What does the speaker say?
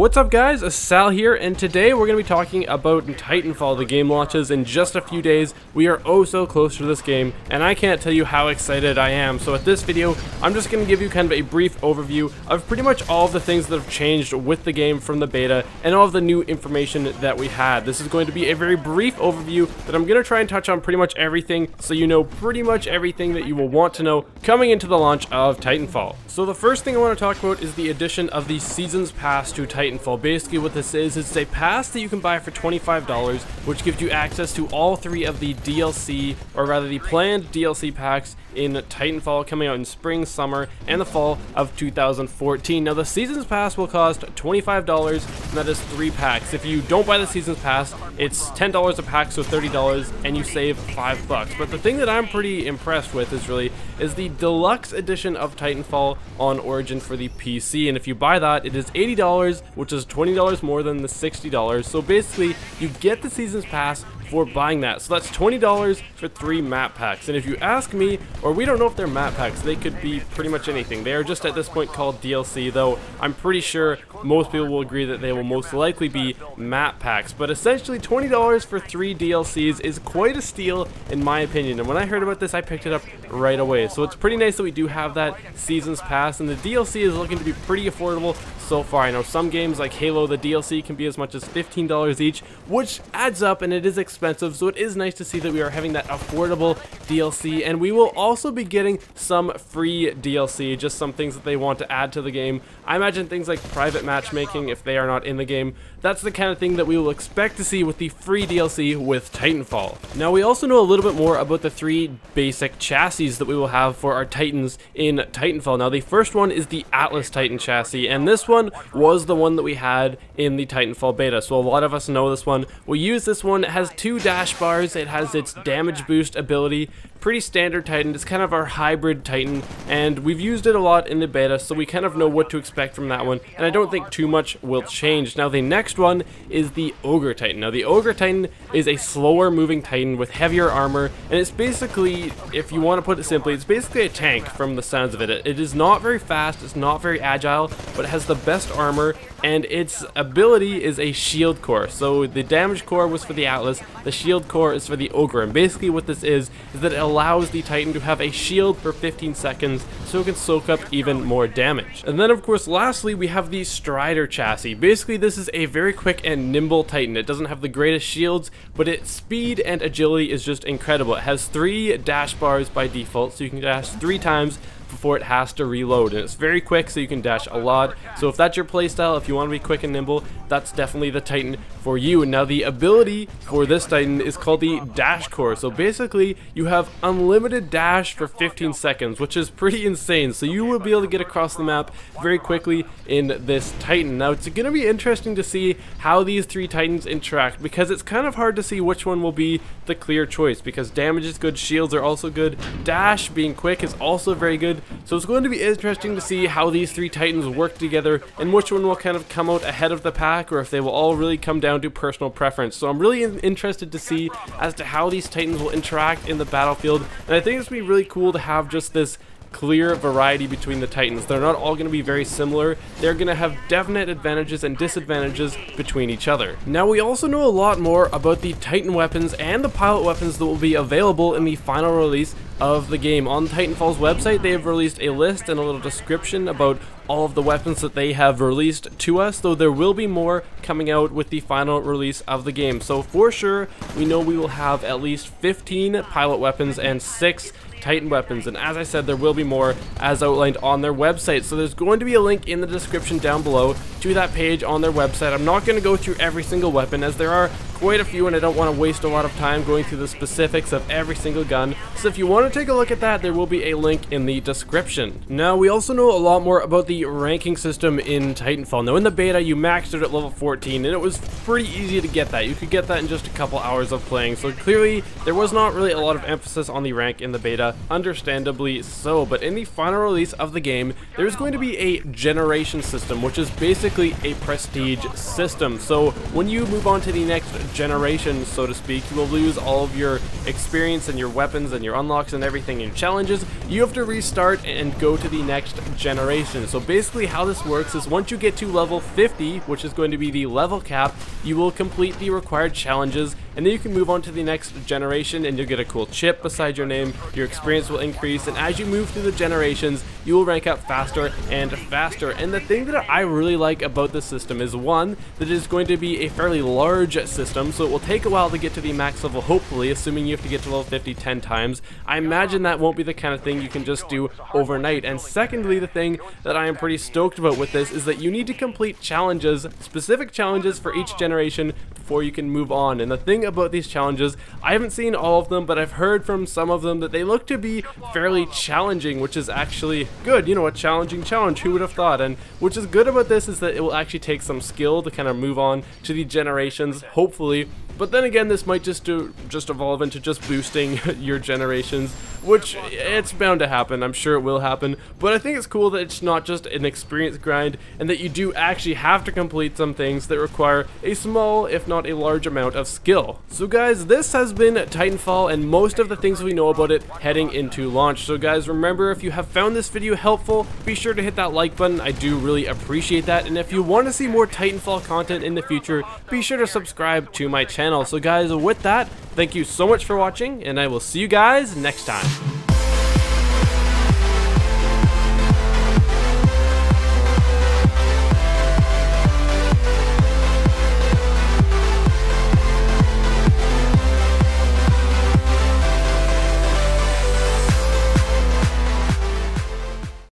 What's up guys, Sal here, and today we're going to be talking about Titanfall. The game launches in just a few days. We are oh so close to this game, and I can't tell you how excited I am. So at this video, I'm just going to give you kind of a brief overview of pretty much all of the things that have changed with the game from the beta, and all of the new information that we had. This is going to be a very brief overview that I'm going to try and touch on pretty much everything, so you know pretty much everything that you will want to know coming into the launch of Titanfall. So the first thing I want to talk about is the addition of the Seasons Pass to Titanfall. Basically what this is, it's a pass that you can buy for $25, which gives you access to all three of the DLC, or rather the planned DLC packs in Titanfall coming out in spring, summer, and the fall of 2014. Now the Seasons Pass will cost $25, and that is 3 packs. If you don't buy the Seasons Pass, it's $10 a pack, so $30, and you save $5. But the thing that I'm pretty impressed with is the deluxe edition of Titanfall on Origin for the PC, and if you buy that, it is $80, which is $20 more than the $60. So basically, you get the Seasons Pass for buying that. So that's $20 for 3 map packs. And if you ask me, or we don't know if they're map packs, they could be pretty much anything. They are just at this point called DLC, though I'm pretty sure most people will agree that they will most likely be map packs. But essentially $20 for 3 DLCs is quite a steal in my opinion. And when I heard about this, I picked it up right away. So it's pretty nice that we do have that Seasons Pass, and the DLC is looking to be pretty affordable so far. I know some games like Halo, the DLC can be as much as $15 each, which adds up, and it is expensive, so it is nice to see that we are having that affordable DLC. And we will also be getting some free DLC, just some things that they want to add to the game. I imagine things like private matchmaking, if they are not in the game. That's the kind of thing that we will expect to see with the free DLC with Titanfall. Now we also know a little bit more about the 3 basic chassis that we will have for our Titans in Titanfall. Now the first one is the Atlas Titan chassis, and this one was the one that we had in the Titanfall beta, so a lot of us know this one. We use this one. It has 2 dash bars, it has its damage boost ability. Pretty standard Titan. It's kind of our hybrid Titan, and we've used it a lot in the beta, so we kind of know what to expect from that one, and I don't think too much will change. Now the next one is the Ogre Titan. Now the Ogre Titan is a slower moving Titan with heavier armor, and it's basically, if you want to put it simply, it's basically a tank from the sounds of it. It is not very fast, it's not very agile, but it has the best armor, and its ability is a shield core. So the damage core was for the Atlas, the shield core is for the Ogre, and basically what this is that it allows the Titan to have a shield for 15 seconds so it can soak up even more damage. And then of course lastly we have the Strider chassis. Basically this is a very quick and nimble Titan. It doesn't have the greatest shields, but its speed and agility is just incredible. It has 3 dash bars by default, so you can dash 3 times before it has to reload, and it's very quick, so you can dash a lot. So if that's your playstyle, if you want to be quick and nimble, that's definitely the Titan for you. And now the ability for this Titan is called the Dash Core. So basically you have unlimited dash for 15 seconds, which is pretty insane. So you will be able to get across the map very quickly in this Titan. Now it's going to be interesting to see how these 3 Titans interact, because it's kind of hard to see which one will be the clear choice, because damage is good, shields are also good, dash being quick is also very good. So it's going to be interesting to see how these 3 Titans work together, and which one will kind of come out ahead of the pack, or if they will all really come down to personal preference. So I'm really interested to see as to how these Titans will interact in the battlefield, and I think it's going to be really cool to have just this clear variety between the Titans. They're not all going to be very similar. They're going to have definite advantages and disadvantages between each other. Now we also know a lot more about the Titan weapons and the pilot weapons that will be available in the final release of the game. On Titanfall's website, they have released a list and a little description about all of the weapons that they have released to us, though there will be more coming out with the final release of the game. So for sure, we know we will have at least 15 pilot weapons and 6 Titan weapons, and as I said, there will be more as outlined on their website. So there's going to be a link in the description down below to that page on their website. I'm not going to go through every single weapon, as there are quite a few, and I don't want to waste a lot of time going through the specifics of every single gun. So if you want to take a look at that, there will be a link in the description. Now we also know a lot more about the ranking system in Titanfall. Now in the beta you maxed out at level 14, and it was pretty easy to get that. You could get that in just a couple hours of playing, so clearly there was not really a lot of emphasis on the rank in the beta, understandably so. But in the final release of the game, there's going to be a generation system, which is basically a prestige system. So when you move on to the next generations, so to speak. You will lose all of your experience and your weapons and your unlocks and everything in your challenges. You have to restart and go to the next generation. So basically how this works is once you get to level 50, which is going to be the level cap, you will complete the required challenges, and then you can move on to the next generation and you'll get a cool chip beside your name. Your experience will increase, and as you move through the generations, you will rank up faster and faster. And the thing that I really like about this system is, one, that it is going to be a fairly large system, so it will take a while to get to the max level, hopefully, assuming you have to get to level 50 10 times. I imagine that won't be the kind of thing you can just do overnight. And secondly, the thing that I am pretty stoked about with this is that you need to complete challenges, specific challenges for each generation before you can move on. And the thing about these challenges, I haven't seen all of them, but I've heard from some of them that they look to be fairly challenging, which is actually good. You know, a challenging challenge, who would have thought? And which is good about this is that it will actually take some skill to kind of move on to the generations, hopefully. But then again, this might just evolve into just boosting your generations, which it's bound to happen. I'm sure it will happen. But I think it's cool that it's not just an experience grind, and that you do actually have to complete some things that require a small, if not a large amount of skill. So guys, this has been Titanfall and most of the things we know about it heading into launch. So guys, remember, if you have found this video helpful, be sure to hit that like button. I do really appreciate that. And if you want to see more Titanfall content in the future, be sure to subscribe to my channel. So guys, with that, thank you so much for watching, and I will see you guys next time.